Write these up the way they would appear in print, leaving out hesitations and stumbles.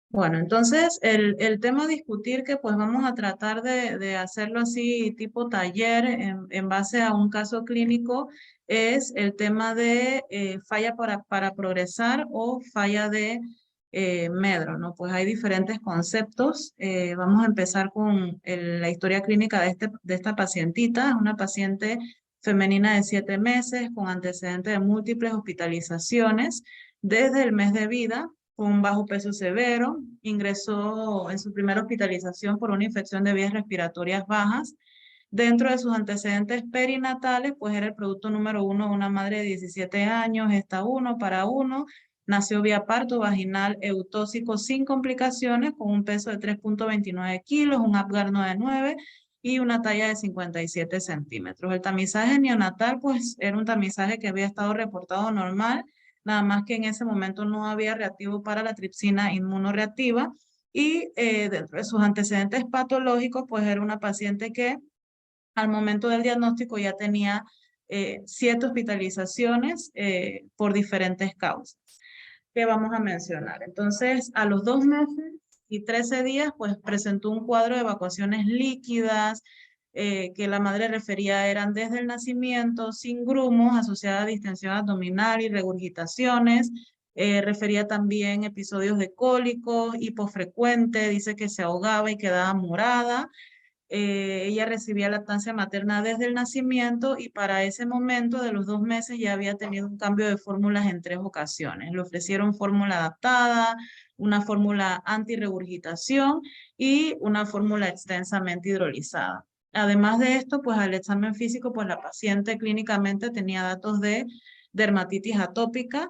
Bueno, entonces el tema a discutir que pues vamos a tratar de hacerlo así tipo taller en base a un caso clínico es el tema de falla para progresar o falla de medro, ¿no? Pues hay diferentes conceptos. Vamos a empezar con la historia clínica de esta pacientita. Es una paciente femenina de 7 meses con antecedentes de múltiples hospitalizaciones desde el mes de vida con un bajo peso severo, ingresó en su primera hospitalización por una infección de vías respiratorias bajas. Dentro de sus antecedentes perinatales, pues era el producto número uno de una madre de 17 años, esta uno para uno, nació vía parto vaginal eutóxico sin complicaciones, con un peso de 3,29 kilos, un Apgar 9,9 y una talla de 57 centímetros. El tamizaje neonatal, pues era un tamizaje que había estado reportado normal, nada más que en ese momento no había reactivo para la tripsina inmunoreactiva y dentro de sus antecedentes patológicos, pues era una paciente que al momento del diagnóstico ya tenía 7 hospitalizaciones por diferentes causas que vamos a mencionar. Entonces, a los 2 meses y 13 días, pues presentó un cuadro de evacuaciones líquidas, que la madre refería eran desde el nacimiento, sin grumos, asociada a distensión abdominal y regurgitaciones. Refería también episodios de cólicos, hipofrecuente, dice que se ahogaba y quedaba morada. Ella recibía lactancia materna desde el nacimiento y para ese momento de los 2 meses ya había tenido un cambio de fórmulas en 3 ocasiones. Le ofrecieron fórmula adaptada, una fórmula antirregurgitación y una fórmula extensamente hidrolizada. Además de esto, pues al examen físico, pues la paciente clínicamente tenía datos de dermatitis atópica,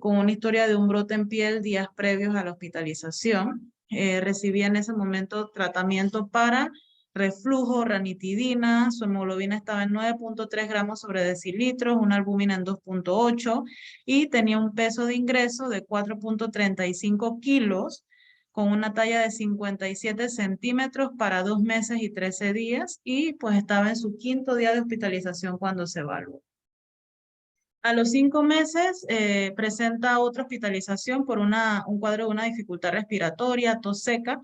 con una historia de un brote en piel días previos a la hospitalización. Recibía en ese momento tratamiento para reflujo, ranitidina, su hemoglobina estaba en 9,3 gramos sobre decilitros, una albúmina en 2,8 y tenía un peso de ingreso de 4,35 kilos con una talla de 57 centímetros para 2 meses y 13 días y pues estaba en su 5.º día de hospitalización cuando se evaluó. A los 5 meses presenta otra hospitalización por un cuadro de una dificultad respiratoria, tos seca,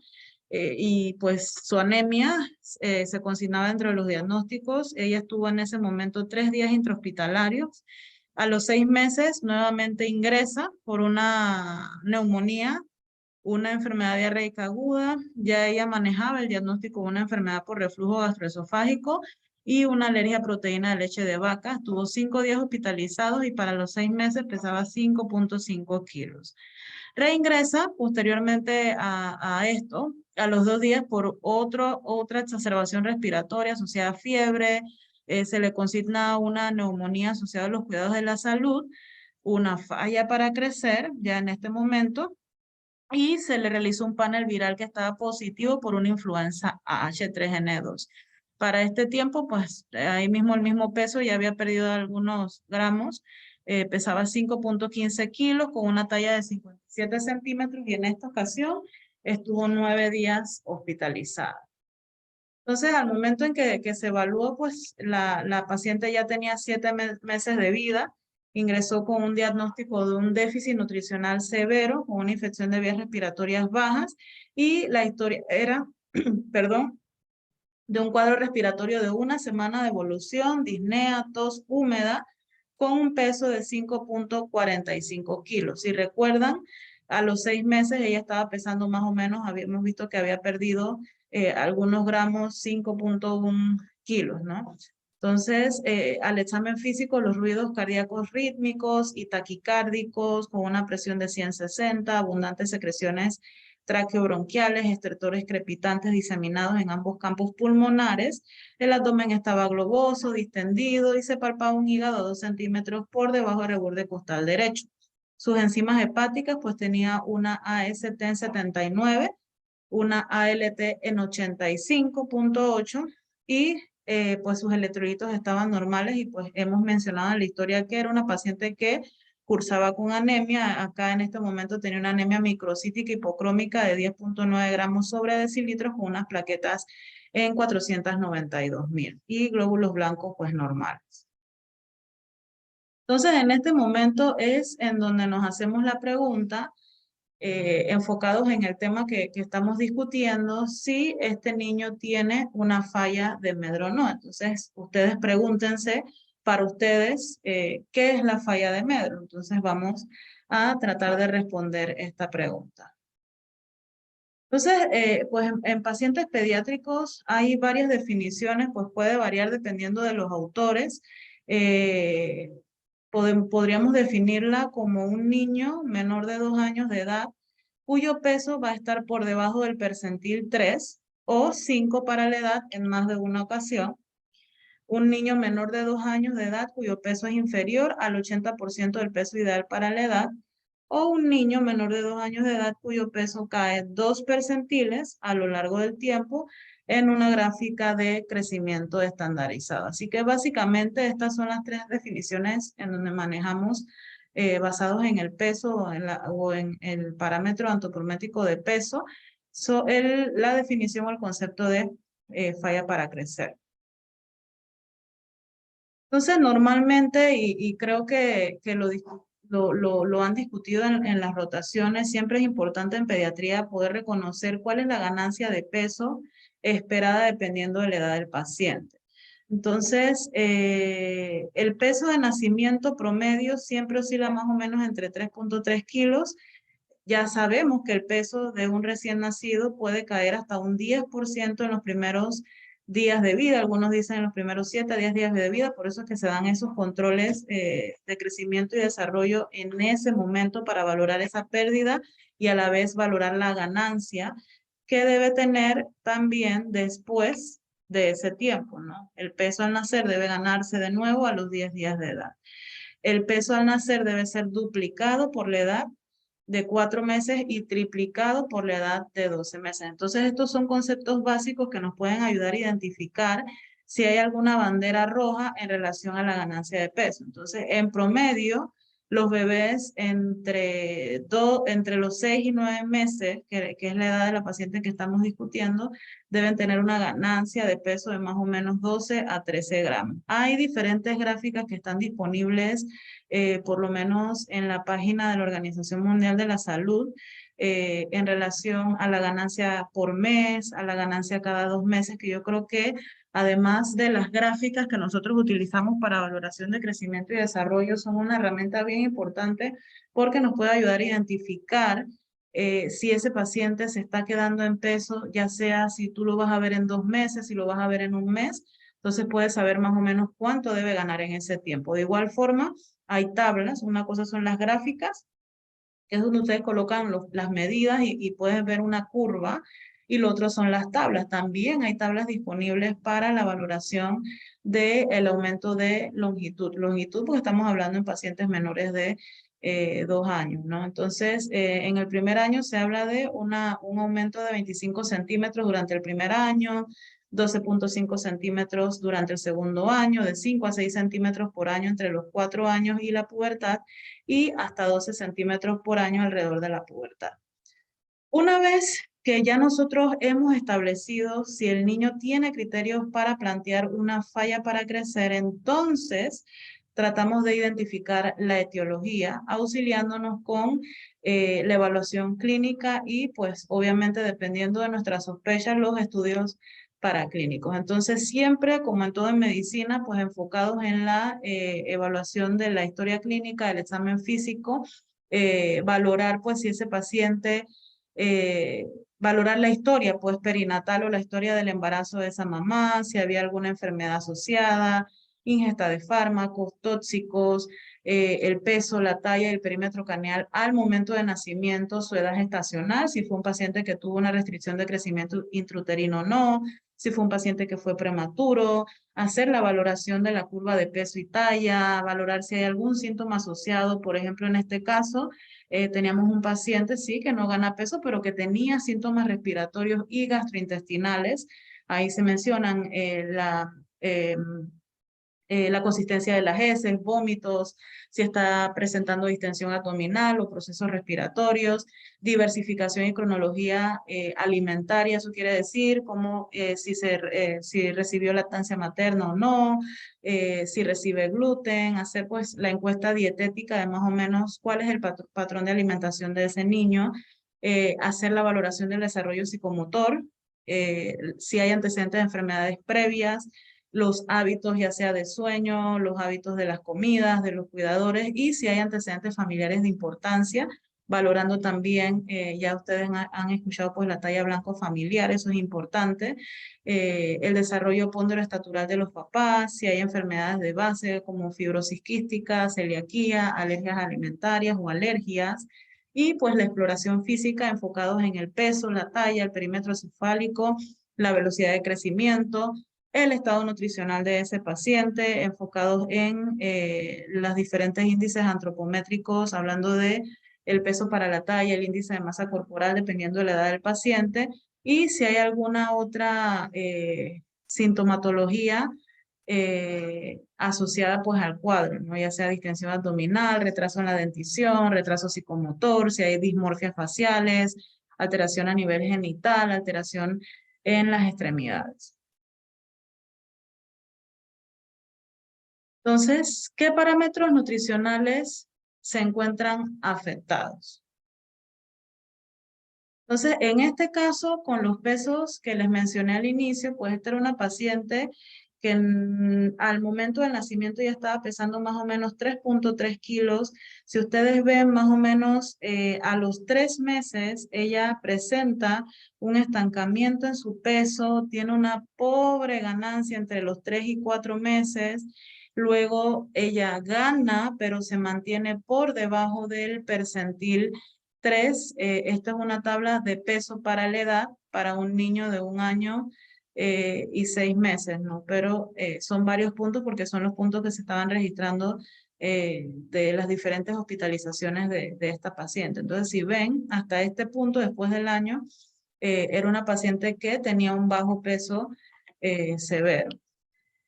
y pues su anemia se consignaba entre los diagnósticos. Ella estuvo en ese momento 3 días intrahospitalarios. A los 6 meses nuevamente ingresa por una neumonía, una enfermedad diarreica aguda. Ya ella manejaba el diagnóstico de una enfermedad por reflujo gastroesofágico y una alergia a proteína de leche de vaca. Estuvo 5 días hospitalizados y para los 6 meses pesaba 5,5 kilos. Reingresa posteriormente a esto, a los 2 días por otra exacerbación respiratoria asociada a fiebre. Se le consigna una neumonía asociada a los cuidados de la salud, una falla para crecer ya en este momento y se le realizó un panel viral que estaba positivo por una influenza H3N2. Para este tiempo, pues ahí mismo el mismo peso, ya había perdido algunos gramos, pesaba 5,15 kilos con una talla de 57 centímetros y en esta ocasión estuvo 9 días hospitalizada. Entonces, al momento en que se evaluó, pues la paciente ya tenía 7 meses de vida, ingresó con un diagnóstico de un déficit nutricional severo, con una infección de vías respiratorias bajas, y la historia era, perdón, de un cuadro respiratorio de una semana de evolución, disnea, tos húmeda, con un peso de 5,45 kilos. Si recuerdan, a los 6 meses ella estaba pesando más o menos, habíamos visto que había perdido algunos gramos, 5,1 kilos, ¿no? Entonces, al examen físico, los ruidos cardíacos rítmicos y taquicárdicos con una presión de 160, abundantes secreciones traqueobronquiales, estertores crepitantes diseminados en ambos campos pulmonares. El abdomen estaba globoso, distendido y se palpaba un hígado a 2 centímetros por debajo del borde costal derecho. Sus enzimas hepáticas, pues tenía una AST en 79, una ALT en 85,8 y pues sus electrolitos estaban normales y pues hemos mencionado en la historia que era una paciente que cursaba con anemia. Acá en este momento tenía una anemia microcítica hipocrómica de 10,9 gramos sobre decilitros con unas plaquetas en 492.000 y glóbulos blancos pues normales. Entonces en este momento es en donde nos hacemos la pregunta enfocados en el tema que estamos discutiendo, si este niño tiene una falla de Medro o no. Entonces, ustedes pregúntense para ustedes qué es la falla de Medro. Entonces, vamos a tratar de responder esta pregunta. Entonces, pues en pacientes pediátricos hay varias definiciones, pues puede variar dependiendo de los autores. Podríamos definirla como un niño menor de 2 años de edad cuyo peso va a estar por debajo del percentil 3 o 5 para la edad en más de una ocasión. Un niño menor de 2 años de edad cuyo peso es inferior al 80% del peso ideal para la edad, o un niño menor de 2 años de edad cuyo peso cae 2 percentiles a lo largo del tiempo en una gráfica de crecimiento estandarizado. Así que básicamente estas son las 3 definiciones en donde manejamos basados en el peso o en el parámetro antropométrico de peso, la definición o el concepto de falla para crecer. Entonces, normalmente, y creo que lo han discutido en las rotaciones, siempre es importante en pediatría poder reconocer cuál es la ganancia de peso esperada dependiendo de la edad del paciente. Entonces, el peso de nacimiento promedio siempre oscila más o menos entre 3.3 kilos. Ya sabemos que el peso de un recién nacido puede caer hasta un 10% en los primeros días de vida. Algunos dicen en los primeros 7 a 10 días de vida, por eso es que se dan esos controles de crecimiento y desarrollo en ese momento para valorar esa pérdida y a la vez valorar la ganancia que debe tener también después de ese tiempo, ¿no? El peso al nacer debe ganarse de nuevo a los 10 días de edad. El peso al nacer debe ser duplicado por la edad de 4 meses y triplicado por la edad de 12 meses. Entonces, estos son conceptos básicos que nos pueden ayudar a identificar si hay alguna bandera roja en relación a la ganancia de peso. Entonces, en promedio, los bebés entre los 6 y 9 meses, que es la edad de la paciente que estamos discutiendo, deben tener una ganancia de peso de más o menos 12 a 13 gramos. Hay diferentes gráficas que están disponibles por lo menos en la página de la Organización Mundial de la Salud, en relación a la ganancia por mes, a la ganancia cada 2 meses, que yo creo que además de las gráficas que nosotros utilizamos para valoración de crecimiento y desarrollo, son una herramienta bien importante porque nos puede ayudar a identificar si ese paciente se está quedando en peso, ya sea si tú lo vas a ver en 2 meses, si lo vas a ver en un mes, entonces puedes saber más o menos cuánto debe ganar en ese tiempo. De igual forma, hay tablas, una cosa son las gráficas, que es donde ustedes colocan las medidas y puedes ver una curva, y lo otro son las tablas. También hay tablas disponibles para la valoración del aumento de longitud. Longitud, porque estamos hablando en pacientes menores de 2 años, ¿no? Entonces, en el primer año se habla de un aumento de 25 centímetros durante el primer año, 12.5 centímetros durante el segundo año, de 5 a 6 centímetros por año entre los 4 años y la pubertad, y hasta 12 centímetros por año alrededor de la pubertad. Una vez que ya nosotros hemos establecido si el niño tiene criterios para plantear una falla para crecer, entonces tratamos de identificar la etiología, auxiliándonos con la evaluación clínica y pues obviamente dependiendo de nuestras sospechas, los estudios paraclínicos. Entonces siempre, como en todo en medicina, pues enfocados en la evaluación de la historia clínica, el examen físico, valorar pues si ese paciente eh, valorar la historia, pues perinatal o la historia del embarazo de esa mamá, si había alguna enfermedad asociada, ingesta de fármacos, tóxicos, el peso, la talla y el perímetro craneal al momento de nacimiento, su edad gestacional, si fue un paciente que tuvo una restricción de crecimiento intrauterino o no, si fue un paciente que fue prematuro, hacer la valoración de la curva de peso y talla, valorar si hay algún síntoma asociado, por ejemplo, en este caso, teníamos un paciente, sí, que no gana peso, pero que tenía síntomas respiratorios y gastrointestinales. Ahí se mencionan la consistencia de las heces, vómitos, si está presentando distensión abdominal o procesos respiratorios, diversificación y cronología alimentaria, eso quiere decir como si recibió lactancia materna o no, si recibe gluten, hacer pues la encuesta dietética de más o menos cuál es el patrón de alimentación de ese niño, hacer la valoración del desarrollo psicomotor, si hay antecedentes de enfermedades previas, los hábitos ya sea de sueño, los hábitos de las comidas, de los cuidadores y si hay antecedentes familiares de importancia, valorando también, ya ustedes han escuchado pues la talla blanco familiar, eso es importante, el desarrollo ponderoestatural de los papás, si hay enfermedades de base como fibrosis quística, celiaquía, alergias alimentarias o alergias, y pues la exploración física enfocados en el peso, la talla, el perímetro cefálico, la velocidad de crecimiento, el estado nutricional de ese paciente, enfocados en los diferentes índices antropométricos, hablando de el peso para la talla, el índice de masa corporal, dependiendo de la edad del paciente, y si hay alguna otra sintomatología asociada pues al cuadro, ¿no? Ya sea distensión abdominal, retraso en la dentición, retraso psicomotor, si hay dismorfias faciales, alteración a nivel genital, alteración en las extremidades. Entonces, ¿qué parámetros nutricionales se encuentran afectados? Entonces, en este caso, con los pesos que les mencioné al inicio, pues esta era una paciente que al momento del nacimiento ya estaba pesando más o menos 3.3 kilos. Si ustedes ven más o menos a los 3 meses, ella presenta un estancamiento en su peso, tiene una pobre ganancia entre los 3 y 4 meses. Luego ella gana, pero se mantiene por debajo del percentil 3, esta es una tabla de peso para la edad, para un niño de 1 año y 6 meses, ¿no? Pero son varios puntos porque son los puntos que se estaban registrando de las diferentes hospitalizaciones de esta paciente. Entonces, si ven, hasta este punto, después del año, era una paciente que tenía un bajo peso severo.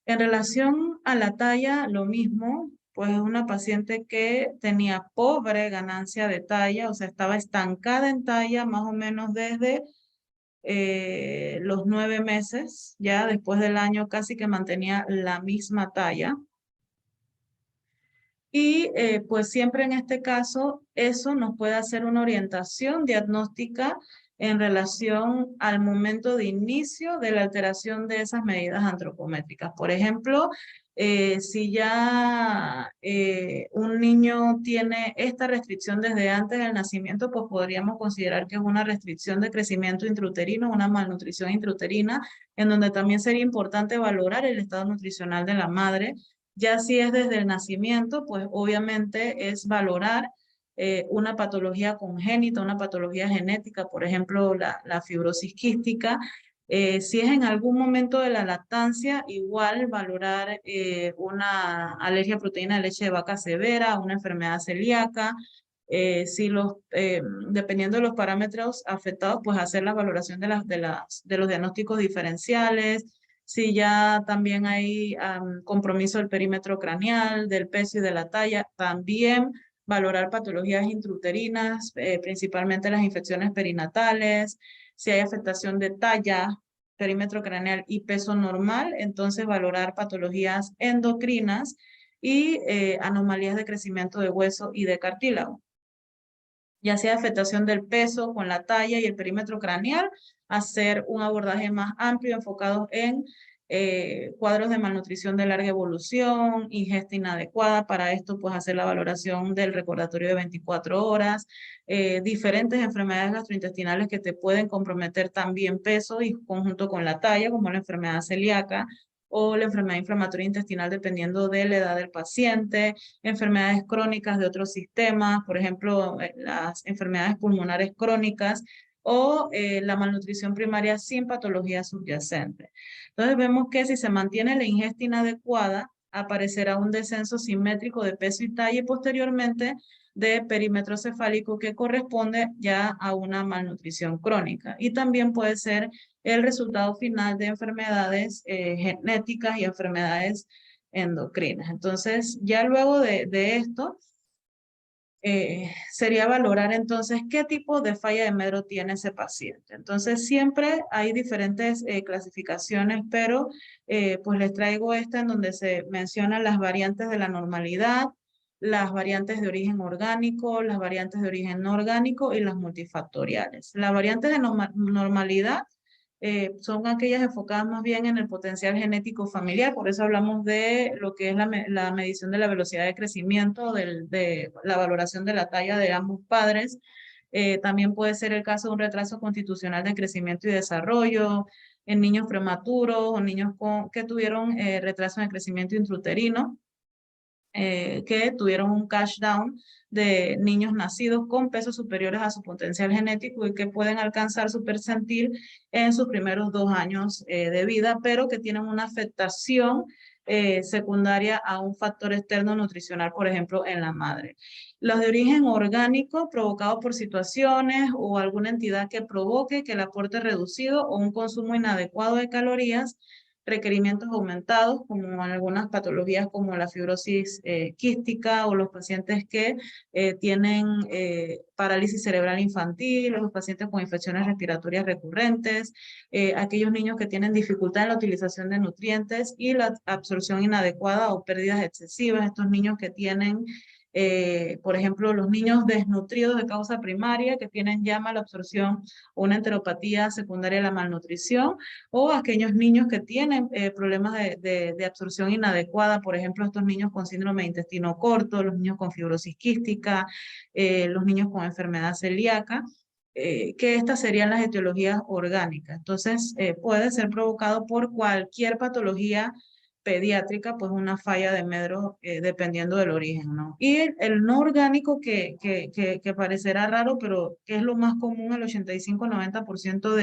En relación a la talla, lo mismo, pues es una paciente que tenía pobre ganancia de talla, o sea, estaba estancada en talla más o menos desde los 9 meses, ya después del año casi que mantenía la misma talla. Y pues siempre en este caso, eso nos puede hacer una orientación diagnóstica en relación al momento de inicio de la alteración de esas medidas antropométricas. Por ejemplo, si ya un niño tiene esta restricción desde antes del nacimiento, pues podríamos considerar que es una restricción de crecimiento intrauterino, una malnutrición intrauterina, en donde también sería importante valorar el estado nutricional de la madre. Ya si es desde el nacimiento, pues obviamente es valorar una patología congénita, una patología genética, por ejemplo, la fibrosis quística. Si es en algún momento de la lactancia, igual valorar una alergia a proteína de leche de vaca severa, una enfermedad celíaca. Si dependiendo de los parámetros afectados, pues hacer la valoración de los diagnósticos diferenciales. Si ya también hay compromiso del perímetro craneal, del peso y de la talla, también valorar patologías intrauterinas, principalmente las infecciones perinatales. Si hay afectación de talla, perímetro craneal y peso normal, entonces valorar patologías endocrinas y anomalías de crecimiento de hueso y de cartílago. Ya sea afectación del peso con la talla y el perímetro craneal, hacer un abordaje más amplio enfocado en cuadros de malnutrición de larga evolución, ingesta inadecuada. Para esto, pues hacer la valoración del recordatorio de 24 horas, diferentes enfermedades gastrointestinales que te pueden comprometer también peso y conjunto con la talla, como la enfermedad celíaca o la enfermedad inflamatoria intestinal, dependiendo de la edad del paciente, enfermedades crónicas de otros sistemas, por ejemplo, las enfermedades pulmonares crónicas o la malnutrición primaria sin patología subyacente. Entonces vemos que si se mantiene la ingesta inadecuada, aparecerá un descenso simétrico de peso y talla y posteriormente de perímetro cefálico que corresponde ya a una malnutrición crónica. Y también puede ser el resultado final de enfermedades genéticas y enfermedades endocrinas. Entonces, ya luego de esto, sería valorar entonces qué tipo de falla de Medro tiene ese paciente. Entonces, siempre hay diferentes clasificaciones, pero pues les traigo esta en donde se mencionan las variantes de la normalidad, las variantes de origen orgánico, las variantes de origen no orgánico y las multifactoriales. Las variantes de normalidad son aquellas enfocadas más bien en el potencial genético familiar, por eso hablamos de lo que es la medición de la velocidad de crecimiento, de la valoración de la talla de ambos padres. También puede ser el caso de un retraso constitucional de crecimiento y desarrollo en niños prematuros o niños que tuvieron retraso en el crecimiento intrauterino. Que tuvieron un cash down de niños nacidos con pesos superiores a su potencial genético y que pueden alcanzar su percentil en sus primeros 2 años de vida, pero que tienen una afectación secundaria a un factor externo nutricional, por ejemplo, en la madre. Los de origen orgánico provocados por situaciones o alguna entidad que provoque que el aporte reducido o un consumo inadecuado de calorías, requerimientos aumentados, como en algunas patologías como la fibrosis quística o los pacientes que tienen parálisis cerebral infantil, o los pacientes con infecciones respiratorias recurrentes, aquellos niños que tienen dificultad en la utilización de nutrientes y la absorción inadecuada o pérdidas excesivas, estos niños que tienen por ejemplo, los niños desnutridos de causa primaria que tienen ya mala absorción o una enteropatía secundaria de la malnutrición, o aquellos niños que tienen problemas de absorción inadecuada, por ejemplo, estos niños con síndrome de intestino corto, los niños con fibrosis quística, los niños con enfermedad celíaca, que estas serían las etiologías orgánicas. Entonces, puede ser provocado por cualquier patología pediátrica, pues una falla de Medro dependiendo del origen, ¿no? Y el no orgánico que parecerá raro, pero que es lo más común, el 85-90%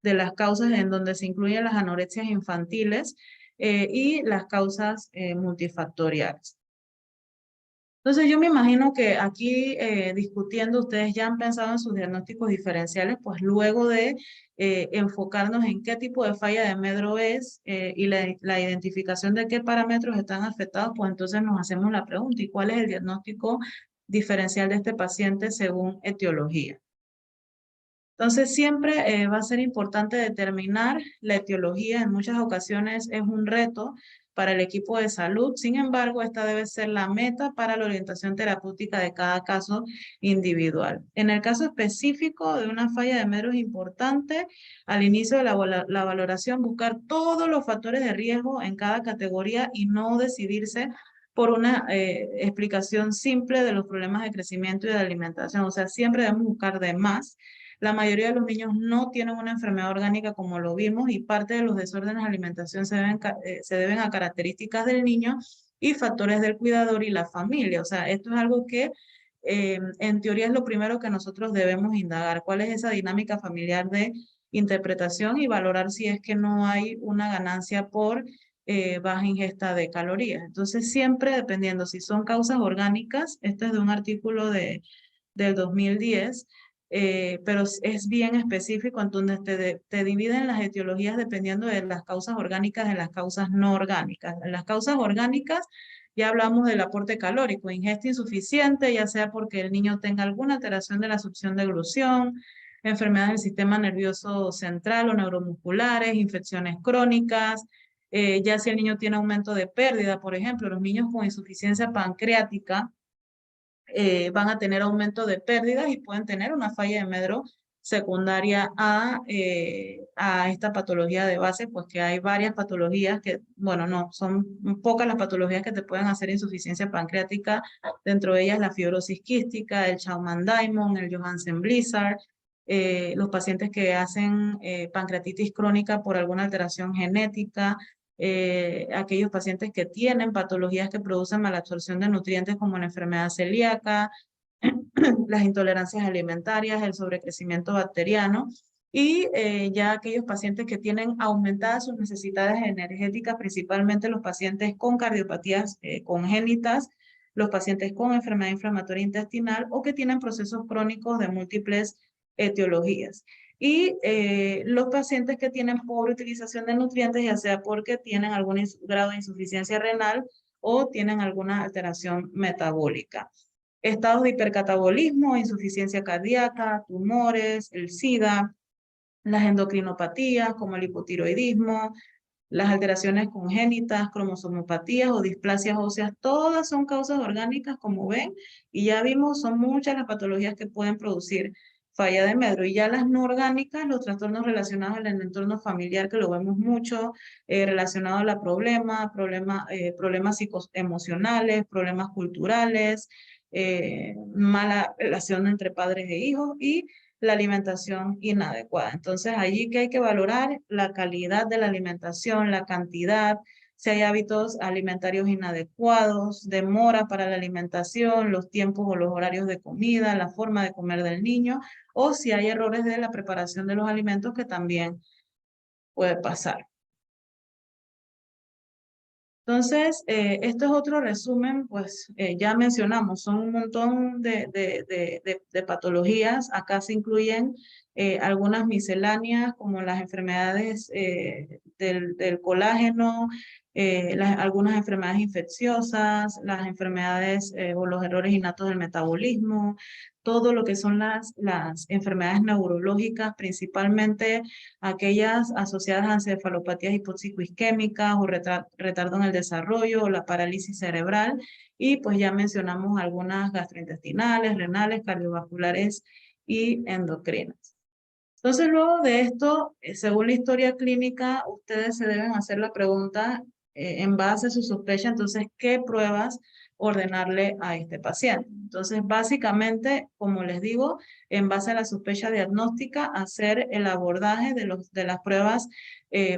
de las causas en donde se incluyen las anorexias infantiles y las causas multifactoriales. Entonces yo me imagino que aquí discutiendo ustedes ya han pensado en sus diagnósticos diferenciales, pues luego de enfocarnos en qué tipo de falla de Medro es y la identificación de qué parámetros están afectados, pues entonces nos hacemos la pregunta, ¿y cuál es el diagnóstico diferencial de este paciente según etiología? Entonces siempre va a ser importante determinar la etiología. En muchas ocasiones es un reto para el equipo de salud. Sin embargo, esta debe ser la meta para la orientación terapéutica de cada caso individual. En el caso específico de una falla de Medro es importante al inicio de la valoración buscar todos los factores de riesgo en cada categoría y no decidirse por una explicación simple de los problemas de crecimiento y de alimentación. O sea, siempre debemos buscar de más. La mayoría de los niños no tienen una enfermedad orgánica como lo vimos y parte de los desórdenes de alimentación se deben a características del niño y factores del cuidador y la familia. O sea, esto es algo que en teoría es lo primero que nosotros debemos indagar. ¿Cuál es esa dinámica familiar de interpretación y valorar si es que no hay una ganancia por baja ingesta de calorías? Entonces, siempre dependiendo si son causas orgánicas, este es de un artículo del 2010, pero es bien específico, entonces te dividen las etiologías dependiendo de las causas orgánicas y las causas no orgánicas. En las causas orgánicas ya hablamos del aporte calórico, ingesta insuficiente, ya sea porque el niño tenga alguna alteración de la succión de glución, enfermedades del sistema nervioso central o neuromusculares, infecciones crónicas, ya si el niño tiene aumento de pérdida, por ejemplo, los niños con insuficiencia pancreática, van a tener aumento de pérdidas y pueden tener una falla de Medro secundaria a esta patología de base, pues que hay varias patologías que, bueno, no, son pocas las patologías que te pueden hacer insuficiencia pancreática, dentro de ellas la fibrosis quística, el Schaumann-Diamond, el Johansen-Blizzard, los pacientes que hacen pancreatitis crónica por alguna alteración genética, aquellos pacientes que tienen patologías que producen malabsorción de nutrientes como la enfermedad celíaca, las intolerancias alimentarias, el sobrecrecimiento bacteriano y ya aquellos pacientes que tienen aumentadas sus necesidades energéticas, principalmente los pacientes con cardiopatías congénitas, los pacientes con enfermedad inflamatoria intestinal o que tienen procesos crónicos de múltiples etiologías. y los pacientes que tienen pobre utilización de nutrientes, ya sea porque tienen algún grado de insuficiencia renal o tienen alguna alteración metabólica. Estados de hipercatabolismo, insuficiencia cardíaca, tumores, el SIDA, las endocrinopatías como el hipotiroidismo, las alteraciones congénitas, cromosomopatías o displasias óseas, todas son causas orgánicas, como ven, y ya vimos, son muchas las patologías que pueden producir falla de medro. Y ya las no orgánicas, los trastornos relacionados en el entorno familiar, que lo vemos mucho, relacionados a la problemas psicoemocionales, problemas culturales, mala relación entre padres e hijos y la alimentación inadecuada. Entonces, allí que hay que valorar la calidad de la alimentación, la cantidad, si hay hábitos alimentarios inadecuados, demora para la alimentación, los tiempos o los horarios de comida, la forma de comer del niño, o si hay errores de la preparación de los alimentos que también puede pasar. Entonces, esto es otro resumen, pues ya mencionamos, son un montón de patologías. Acá se incluyen algunas misceláneas como las enfermedades del colágeno, algunas enfermedades infecciosas, las enfermedades o los errores innatos del metabolismo, todo lo que son las enfermedades neurológicas, principalmente aquellas asociadas a encefalopatías hipóxico-isquémicas o retardo en el desarrollo o la parálisis cerebral. Y pues ya mencionamos algunas gastrointestinales, renales, cardiovasculares y endocrinas. Entonces, luego de esto, según la historia clínica, ustedes se deben hacer la pregunta en base a su sospecha, entonces, ¿qué pruebas ordenarle a este paciente? Entonces, básicamente, como les digo, en base a la sospecha diagnóstica, hacer el abordaje de las pruebas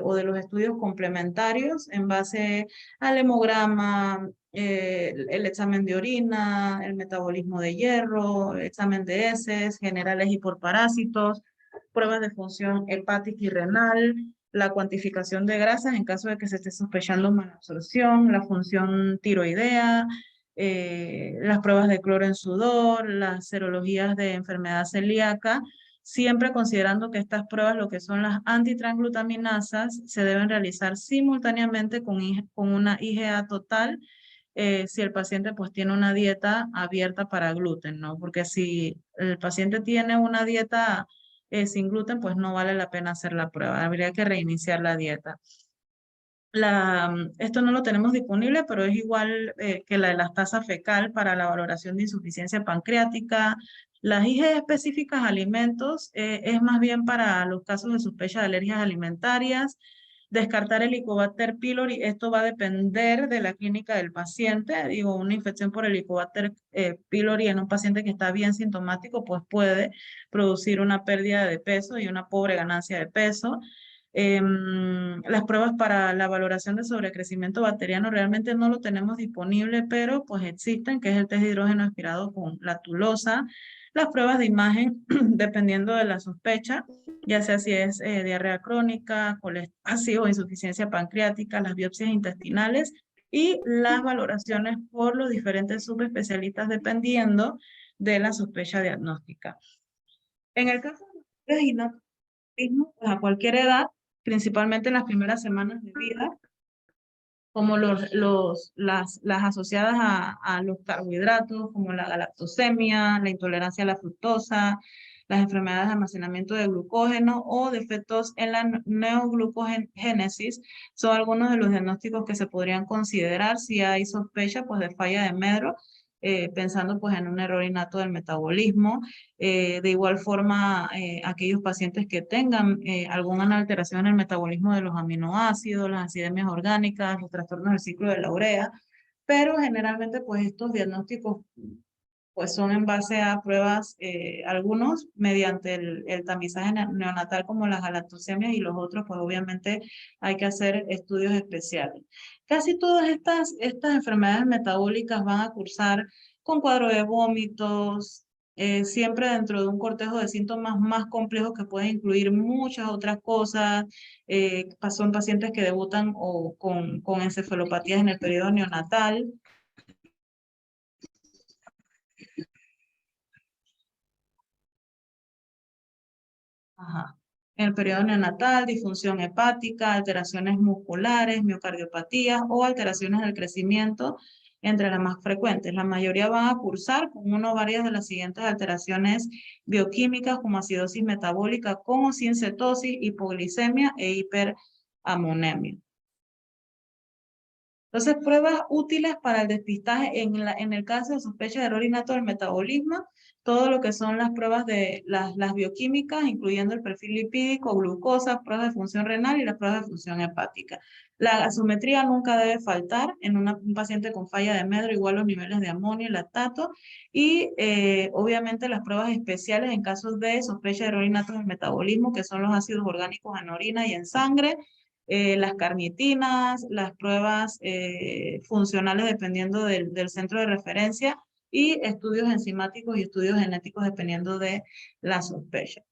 o de los estudios complementarios en base al hemograma, el examen de orina, el metabolismo de hierro, el examen de heces, generales y por parásitos, pruebas de función hepática y renal, la cuantificación de grasas en caso de que se esté sospechando malabsorción, la función tiroidea, las pruebas de cloro en sudor, las serologías de enfermedad celíaca, siempre considerando que estas pruebas, lo que son las antitransglutaminasas, se deben realizar simultáneamente con una IgA total, si el paciente pues tiene una dieta abierta para gluten, ¿no? Porque si el paciente tiene una dieta sin gluten, pues no vale la pena hacer la prueba, habría que reiniciar la dieta. Esto no lo tenemos disponible, pero es igual que la elastasa fecal para la valoración de insuficiencia pancreática. Las IgE específicas a alimentos es más bien para los casos de sospecha de alergias alimentarias. Descartar el Helicobacter pylori, esto va a depender de la clínica del paciente. Digo, una infección por Helicobacter pylori en un paciente que está bien sintomático, pues puede producir una pérdida de peso y una pobre ganancia de peso. Las pruebas para la valoración de sobrecrecimiento bacteriano realmente no lo tenemos disponible, pero pues existen, que es el test de hidrógeno aspirado con lactulosa. Las pruebas de imagen, dependiendo de la sospecha, ya sea si es diarrea crónica, colestasis o insuficiencia pancreática, las biopsias intestinales y las valoraciones por los diferentes subespecialistas dependiendo de la sospecha diagnóstica. En el caso de pues a cualquier edad, principalmente en las primeras semanas de vida, como las asociadas a los carbohidratos, como la galactosemia, la intolerancia a la fructosa, las enfermedades de almacenamiento de glucógeno o defectos en la neoglucogénesis, son algunos de los diagnósticos que se podrían considerar si hay sospecha pues, de falla de Medro, pensando pues, en un error innato del metabolismo. De igual forma, aquellos pacientes que tengan alguna alteración en el metabolismo de los aminoácidos, las acidemias orgánicas, los trastornos del ciclo de la urea, pero generalmente pues estos diagnósticos pues son en base a pruebas, algunos mediante el tamizaje neonatal como las galactosemias y los otros pues obviamente hay que hacer estudios especiales. Casi todas estas enfermedades metabólicas van a cursar con cuadro de vómitos, siempre dentro de un cortejo de síntomas más complejos que pueden incluir muchas otras cosas. Son pacientes que debutan con encefalopatías en el periodo neonatal. Ajá. En el periodo neonatal, disfunción hepática, alteraciones musculares, miocardiopatías o alteraciones del crecimiento, entre las más frecuentes. La mayoría van a cursar con una o varias de las siguientes alteraciones bioquímicas como acidosis metabólica con o sin cetosis, hipoglicemia e hiperamonemia. Entonces, pruebas útiles para el despistaje en el caso de sospecha de error innato del metabolismo, todo lo que son las pruebas de las bioquímicas, incluyendo el perfil lipídico, glucosa, pruebas de función renal y las pruebas de función hepática. La gasometría nunca debe faltar en un paciente con falla de Medro, igual los niveles de amonio y lactato, y obviamente las pruebas especiales en casos de sospecha de error innato del metabolismo, que son los ácidos orgánicos en orina y en sangre, las carnitinas, las pruebas funcionales dependiendo del centro de referencia y estudios enzimáticos y estudios genéticos dependiendo de la sospecha.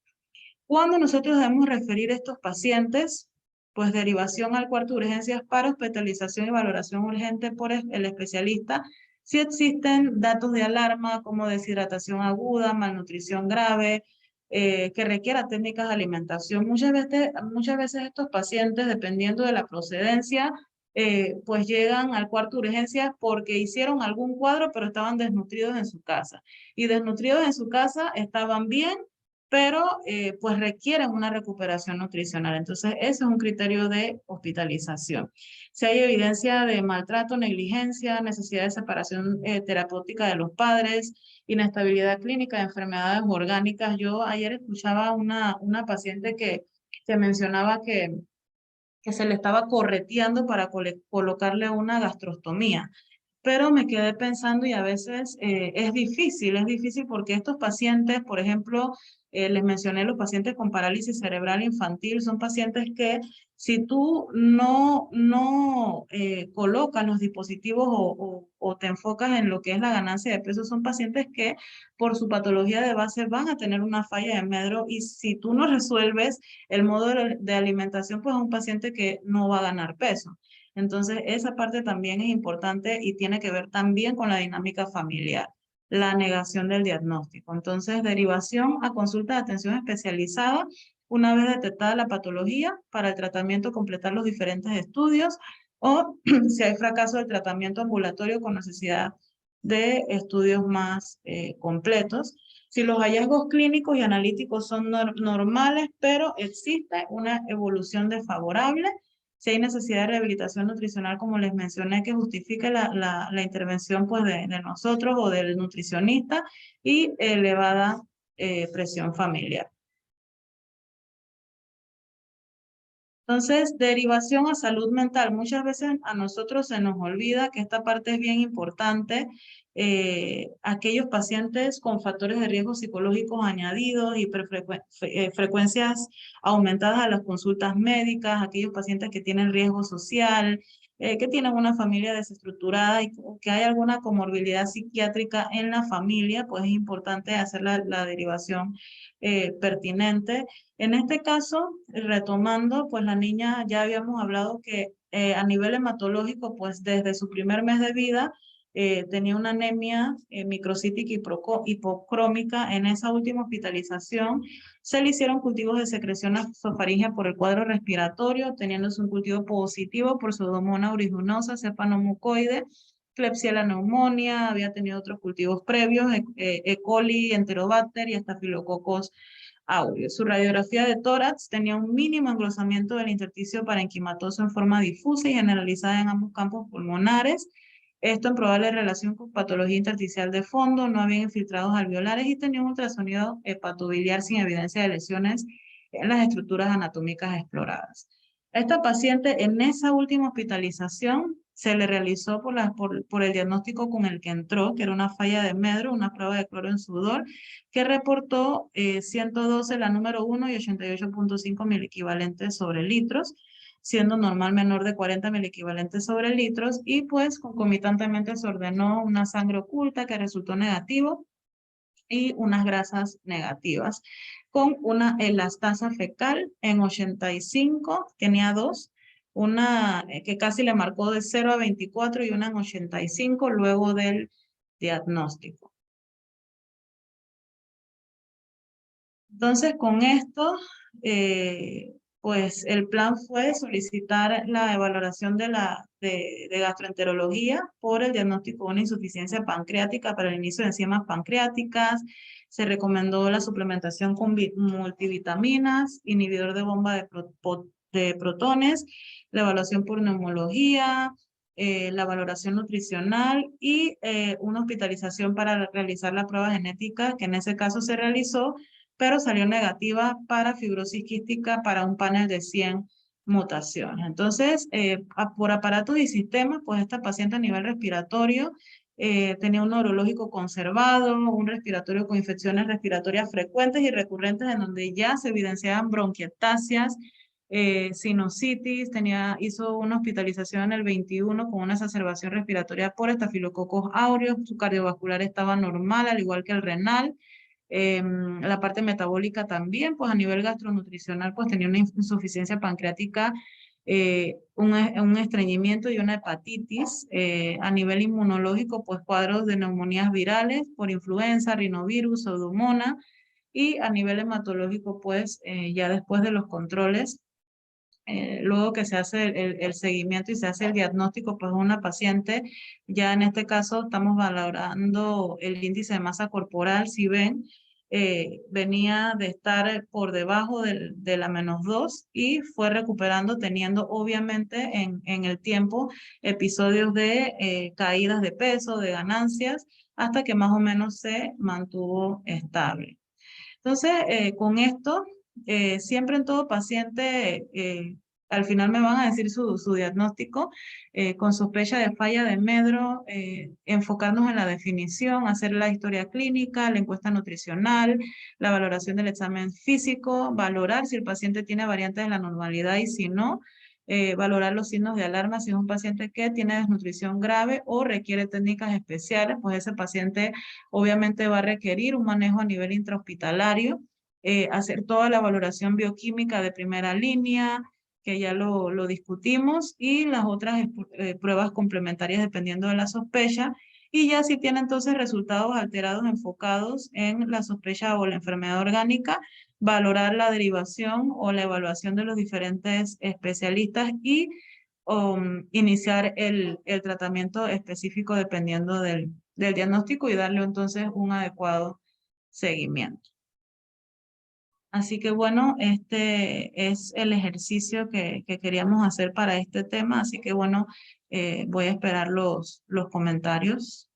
Cuando nosotros debemos referir a estos pacientes, pues derivación al cuarto de urgencias para hospitalización y valoración urgente por el especialista si existen datos de alarma como deshidratación aguda, malnutrición grave, que requiera técnicas de alimentación. Muchas veces estos pacientes, dependiendo de la procedencia, pues llegan al cuarto de urgencias porque hicieron algún cuadro, pero estaban desnutridos en su casa. Y desnutridos en su casa estaban bien, pero pues requieren una recuperación nutricional. Entonces, ese es un criterio de hospitalización. Si hay evidencia de maltrato, negligencia, necesidad de separación terapéutica de los padres, inestabilidad clínica, enfermedades orgánicas. Yo ayer escuchaba a una paciente que mencionaba que se le estaba correteando para colocarle una gastrostomía. Pero me quedé pensando y a veces es difícil porque estos pacientes, por ejemplo, les mencioné los pacientes con parálisis cerebral infantil, son pacientes que si tú no colocas los dispositivos o te enfocas en lo que es la ganancia de peso, son pacientes que por su patología de base van a tener una falla de Medro y si tú no resuelves el modo de alimentación, pues es un paciente que no va a ganar peso. Entonces, esa parte también es importante y tiene que ver también con la dinámica familiar, la negación del diagnóstico. Entonces, derivación a consulta de atención especializada, una vez detectada la patología, para el tratamiento completar los diferentes estudios o si hay fracaso del tratamiento ambulatorio con necesidad de estudios más completos. Si los hallazgos clínicos y analíticos son normales, pero existe una evolución desfavorable, si hay necesidad de rehabilitación nutricional, como les mencioné, que justifique la intervención pues, de nosotros o del nutricionista y elevada presión familiar. Entonces, derivación a salud mental. Muchas veces a nosotros se nos olvida que esta parte es bien importante. Aquellos pacientes con factores de riesgo psicológicos añadidos y frecuencias aumentadas a las consultas médicas, aquellos pacientes que tienen riesgo social, que tienen una familia desestructurada y que hay alguna comorbilidad psiquiátrica en la familia, pues es importante hacer la derivación pertinente. En este caso, retomando, pues la niña ya habíamos hablado que a nivel hematológico, pues desde su primer mes de vida tenía una anemia microcítica hipocrómica. En esa última hospitalización se le hicieron cultivos de secreción nasofaríngea por el cuadro respiratorio, teniéndose un cultivo positivo por Pseudomonas aeruginosa, cepa pneumocoide, Klebsiella neumonía, había tenido otros cultivos previos, E. coli, Enterobacter y Staphylococcus aureus. Su radiografía de tórax tenía un mínimo engrosamiento del intersticio parenquimatoso en forma difusa y generalizada en ambos campos pulmonares. Esto en probable relación con patología intersticial de fondo, no habían infiltrados alveolares y tenía un ultrasonido hepatobiliar sin evidencia de lesiones en las estructuras anatómicas exploradas. A esta paciente en esa última hospitalización se le realizó por el diagnóstico con el que entró, que era una falla de Medro, una prueba de cloro en sudor, que reportó 112 la número 1 y 88.5 miliequivalentes sobre litros, siendo normal menor de 40 miliequivalentes sobre litros, y pues concomitantemente se ordenó una sangre oculta que resultó negativo y unas grasas negativas, con una elastasa fecal en 85, tenía dos, una que casi le marcó de 0 a 24 y una en 85 luego del diagnóstico. Entonces, con esto, pues el plan fue solicitar la valoración de gastroenterología por el diagnóstico de una insuficiencia pancreática para el inicio de enzimas pancreáticas. Se recomendó la suplementación con multivitaminas, inhibidor de bomba de protones, la evaluación por neumología, la valoración nutricional y una hospitalización para realizar la prueba genética, que en ese caso se realizó, pero salió negativa para fibrosis quística para un panel de 100 mutaciones. Entonces, por aparatos y sistemas, pues esta paciente a nivel respiratorio tenía un neurológico conservado, un respiratorio con infecciones respiratorias frecuentes y recurrentes en donde ya se evidenciaban bronquiectasias, sinusitis, hizo una hospitalización en el 21 con una exacerbación respiratoria por estafilococos aureus, su cardiovascular estaba normal, al igual que el renal. La parte metabólica también, pues a nivel gastronutricional, pues tenía una insuficiencia pancreática, un estreñimiento y una hepatitis. A nivel inmunológico, pues cuadros de neumonías virales por influenza, rinovirus, pseudomonas. Y a nivel hematológico, pues ya después de los controles, luego que se hace el seguimiento y se hace el diagnóstico, pues una paciente, ya en este caso estamos valorando el índice de masa corporal, si ven, venía de estar por debajo de la -2 y fue recuperando, teniendo obviamente en el tiempo episodios de caídas de peso, de ganancias, hasta que más o menos se mantuvo estable. Entonces, con esto, siempre en todo paciente, al final me van a decir su diagnóstico, con sospecha de falla de medro, enfocarnos en la definición, hacer la historia clínica, la encuesta nutricional, la valoración del examen físico, valorar si el paciente tiene variantes de la normalidad y si no, valorar los signos de alarma si es un paciente que tiene desnutrición grave o requiere técnicas especiales, pues ese paciente obviamente va a requerir un manejo a nivel intrahospitalario, hacer toda la valoración bioquímica de primera línea, que ya lo discutimos, y las otras pruebas complementarias dependiendo de la sospecha. Y ya si tiene entonces resultados alterados enfocados en la sospecha o la enfermedad orgánica, valorar la derivación o la evaluación de los diferentes especialistas y iniciar el tratamiento específico dependiendo del diagnóstico y darle entonces un adecuado seguimiento. Así que bueno, este es el ejercicio que queríamos hacer para este tema, así que bueno, voy a esperar los comentarios.